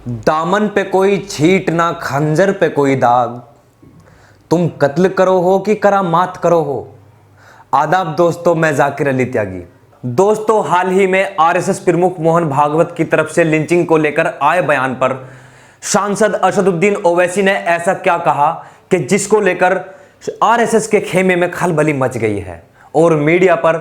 दामन पे कोई छीट ना, खंजर पे कोई दाग, तुम कत्ल करो हो कि करामात करो हो। आदाब दोस्तों, मैं जाकिर अली त्यागी। दोस्तों, हाल ही में आरएसएस प्रमुख मोहन भागवत की तरफ से लिंचिंग को लेकर आए बयान पर सांसद असदुद्दीन ओवैसी ने ऐसा क्या कहा कि जिसको लेकर आरएसएस के खेमे में खलबली मच गई है और मीडिया पर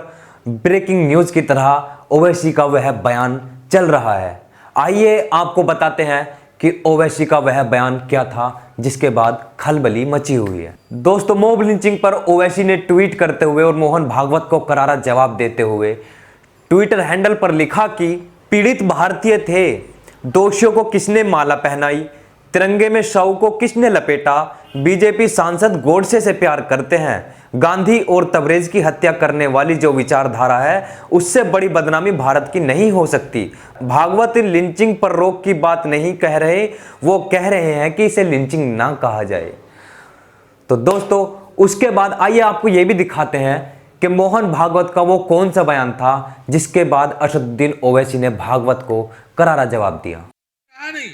ब्रेकिंग न्यूज की तरह ओवैसी का वह बयान चल रहा है। आइए आपको बताते हैं कि ओवैसी का वह बयान क्या था जिसके बाद खलबली मची हुई है। दोस्तों, मॉब लिंचिंग पर ओवैसी ने ट्वीट करते हुए और मोहन भागवत को करारा जवाब देते हुए ट्विटर हैंडल पर लिखा कि पीड़ित भारतीय थे, दोषियों को किसने माला पहनाई, तिरंगे में शव को किसने लपेटा, बीजेपी सांसद गोडसे से प्यार करते हैं, गांधी और तबरेज की हत्या करने वाली जो विचारधारा है उससे बड़ी बदनामी भारत की नहीं हो सकती। भागवत लिंचिंग पर रोक की बात नहीं कह रहे, वो कह रहे हैं कि इसे लिंचिंग ना कहा जाए। तो दोस्तों, उसके बाद आइए आपको यह भी दिखाते हैं कि मोहन भागवत का वो कौन सा बयान था जिसके बाद असदुद्दीन ओवैसी ने भागवत को करारा जवाब दिया। नहीं,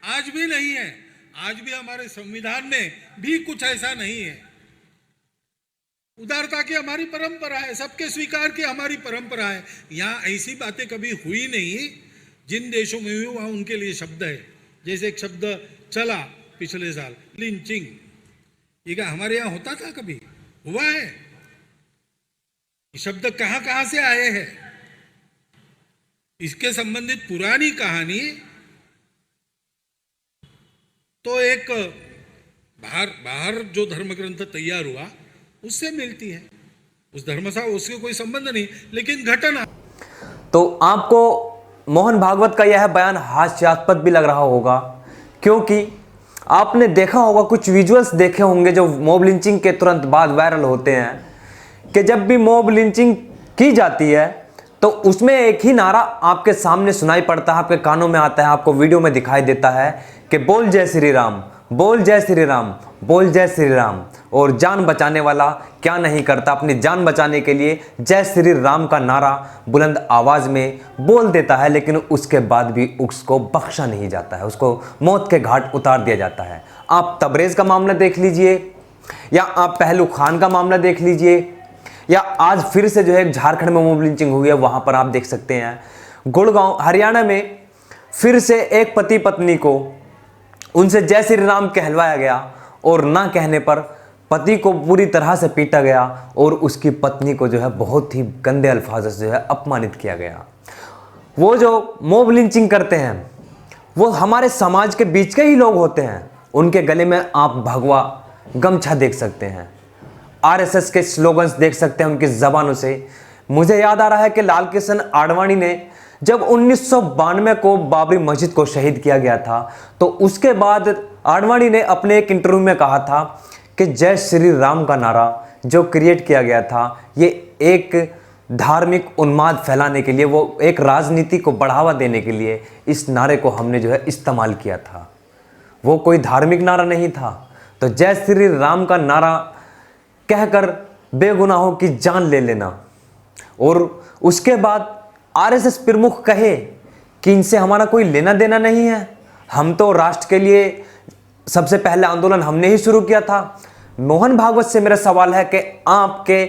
आज भी नहीं है। आज भी हमारे संविधान में भी कुछ ऐसा नहीं है। उदारता की हमारी परंपरा है, सबके स्वीकार की हमारी परंपरा है। यहाँ ऐसी बातें कभी हुई नहीं। जिन देशों में हुई वहां उनके लिए शब्द है। जैसे एक शब्द चला पिछले साल, लिंचिंग, ये क्या हमारे यहाँ होता था? कभी हुआ है? ये शब्द कहां कहां से आए हैं? इसके संबंधित पुरानी कहानी तो एक बाहर जो धर्म ग्रंथ तैयार हुआ उससे मिलती है। उस धर्म से उसके कोई संबंध नहीं, लेकिन घटना। तो आपको मोहन भागवत का यह बयान हास्यास्पद भी लग रहा होगा, क्योंकि आपने देखा होगा, कुछ विजुअल्स देखे होंगे जो मॉब लिंचिंग के तुरंत बाद वायरल होते हैं कि जब भी मॉब लिंचिंग की जाती है तो उसमें एक ही नारा आपके सामने सुनाई पड़ता है, आपके कानों में आता है, आपको वीडियो में दिखाई देता है कि बोल जय श्री राम, बोल जय श्री राम, बोल जय श्री राम। और जान बचाने वाला क्या नहीं करता, अपनी जान बचाने के लिए जय श्री राम का नारा बुलंद आवाज में बोल देता है, लेकिन उसके बाद भी उसको बख्शा नहीं जाता है, उसको मौत के घाट उतार दिया जाता है। आप तबरेज का मामला देख लीजिए, या आप पहलू खान का मामला देख लीजिए, या आज फिर से जो है झारखंड में मॉब लिंचिंग हुई है, वहां पर आप देख सकते हैं गुड़गांव हरियाणा में फिर से एक पति पत्नी को उनसे जय श्री राम कहलवाया गया और ना कहने पर पति को पूरी तरह से पीटा गया और उसकी पत्नी को जो है बहुत ही गंदे अल्फाज से जो है अपमानित किया गया। वो जो मॉब लिंचिंग करते हैं वो हमारे समाज के बीच के ही लोग होते हैं। उनके गले में आप भगवा गमछा देख सकते हैं, आरएसएस के स्लोगन्स देख सकते हैं उनकी जबानों से। मुझे याद आ रहा है कि लाल कृष्ण आडवाणी ने जब 1992 को बाबरी मस्जिद को शहीद किया गया था तो उसके बाद आडवाणी ने अपने एक इंटरव्यू में कहा था कि जय श्री राम का नारा जो क्रिएट किया गया था ये एक धार्मिक उन्माद फैलाने के लिए, वो एक राजनीति को बढ़ावा देने के लिए इस नारे को हमने जो है इस्तेमाल किया था। वो कोई धार्मिक नारा नहीं था। तो जय श्री राम का नारा कहकर बेगुनाहों की जान ले लेना और उसके बाद आरएसएस प्रमुख कहे कि इनसे हमारा कोई लेना देना नहीं है, हम तो राष्ट्र के लिए सबसे पहले आंदोलन हमने ही शुरू किया था। मोहन भागवत से मेरा सवाल है कि आपके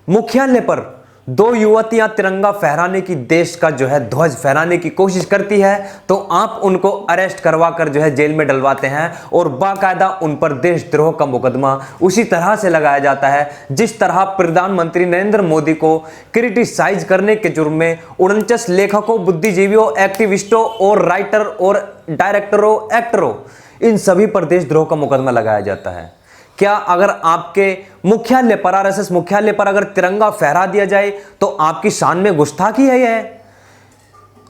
मुख्यालय पर दो युवतियां तिरंगा फहराने की, देश का जो है ध्वज फहराने की कोशिश करती है तो आप उनको अरेस्ट करवा कर जो है जेल में डलवाते हैं और बाकायदा उन पर देशद्रोह का मुकदमा उसी तरह से लगाया जाता है जिस तरह प्रधानमंत्री नरेंद्र मोदी को क्रिटिसाइज करने के जुर्म में 49 लेखकों, बुद्धिजीवियों, एक्टिविस्टों और राइटर और डायरेक्टरों, एक्टरों, इन सभी पर देशद्रोह का मुकदमा लगाया जाता है। क्या अगर आपके मुख्यालय पर, आरएसएस मुख्यालय पर अगर तिरंगा फहरा दिया जाए तो आपकी शान में गुस्ताखी है? यह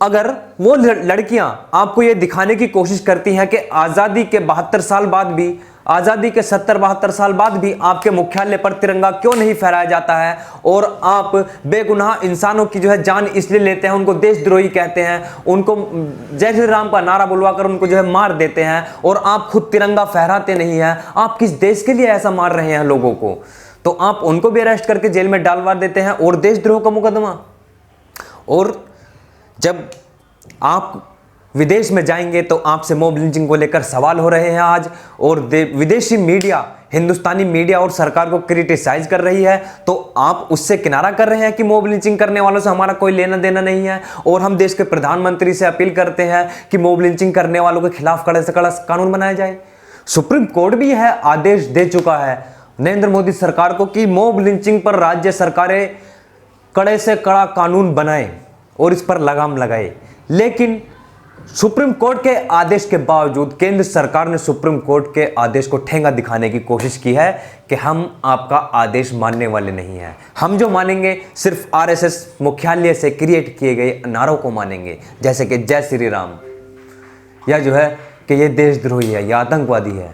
अगर वो लड़कियां आपको ये दिखाने की कोशिश करती हैं कि आज़ादी के 72 साल बाद भी, आज़ादी के 70-72 साल बाद भी आपके मुख्यालय पर तिरंगा क्यों नहीं फहराया जाता है और आप बेगुनाह इंसानों की जो है जान इसलिए लेते हैं, उनको देशद्रोही कहते हैं, उनको जय श्री राम का नारा बुलवाकर उनको जो है मार देते हैं और आप खुद तिरंगा फहराते नहीं हैं, आप किस देश के लिए ऐसा मार रहे हैं लोगों को? तो आप उनको भी अरेस्ट करके जेल में डालवा देते हैं और देशद्रोह का मुकदमा। और जब आप विदेश में जाएंगे तो आपसे मॉब लिंचिंग को लेकर सवाल हो रहे हैं आज, और विदेशी मीडिया हिंदुस्तानी मीडिया और सरकार को क्रिटिसाइज कर रही है, तो आप उससे किनारा कर रहे हैं कि मॉब लिंचिंग करने वालों से हमारा कोई लेना देना नहीं है। और हम देश के प्रधानमंत्री से अपील करते हैं कि मॉब लिंचिंग करने वालों के खिलाफ कड़े से कड़ा कानून बनाया जाए। सुप्रीम कोर्ट भी है आदेश दे चुका है नरेंद्र मोदी सरकार को कि मॉब लिंचिंग पर राज्य सरकारें कड़े से कड़ा कानून बनाए और इस पर लगाम लगाए। लेकिन सुप्रीम कोर्ट के आदेश के बावजूद केंद्र सरकार ने सुप्रीम कोर्ट के आदेश को ठेंगा दिखाने की कोशिश की है कि हम आपका आदेश मानने वाले नहीं हैं। हम जो मानेंगे सिर्फ आरएसएस मुख्यालय से क्रिएट किए गए नारों को मानेंगे, जैसे कि जय श्री राम, या जो है कि ये देशद्रोही है, यह आतंकवादी है,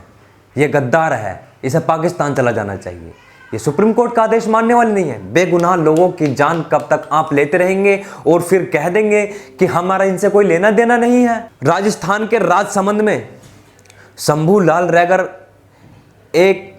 ये गद्दार है, इसे पाकिस्तान चला जाना चाहिए। ये सुप्रीम कोर्ट का आदेश मानने वाले नहीं है। बेगुनाह लोगों की जान कब तक आप लेते रहेंगे और फिर कह देंगे कि हमारा इनसे कोई लेना देना नहीं है। राजस्थान के राजसमंद में शंभू लाल रैगर एक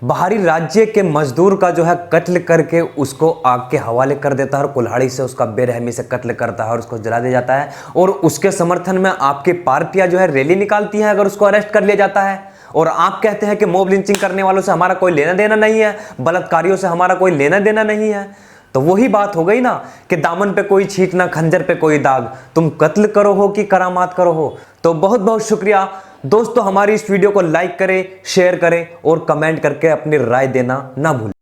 बाहरी राज्य के मजदूर का जो है कत्ल करके उसको आग के हवाले कर देता है और कुल्हाड़ी से उसका बेरहमी से कत्ल करता है और उसको जला दिया जाता है। और उसके समर्थन में आपकी पार्टियां जो है रैली निकालती हैं अगर उसको अरेस्ट कर लिया जाता है। और आप कहते हैं कि मॉब लिंचिंग करने वालों से हमारा कोई लेना देना नहीं है, बलात्कारियों से हमारा कोई लेना देना नहीं है। तो वही बात हो गई ना कि दामन पे कोई छींट ना, खंजर पे कोई दाग, तुम कत्ल करो हो कि करामात करो हो। तो बहुत बहुत शुक्रिया दोस्तों, हमारी इस वीडियो को लाइक करें, शेयर करें और कमेंट करके अपनी राय देना ना भूलें।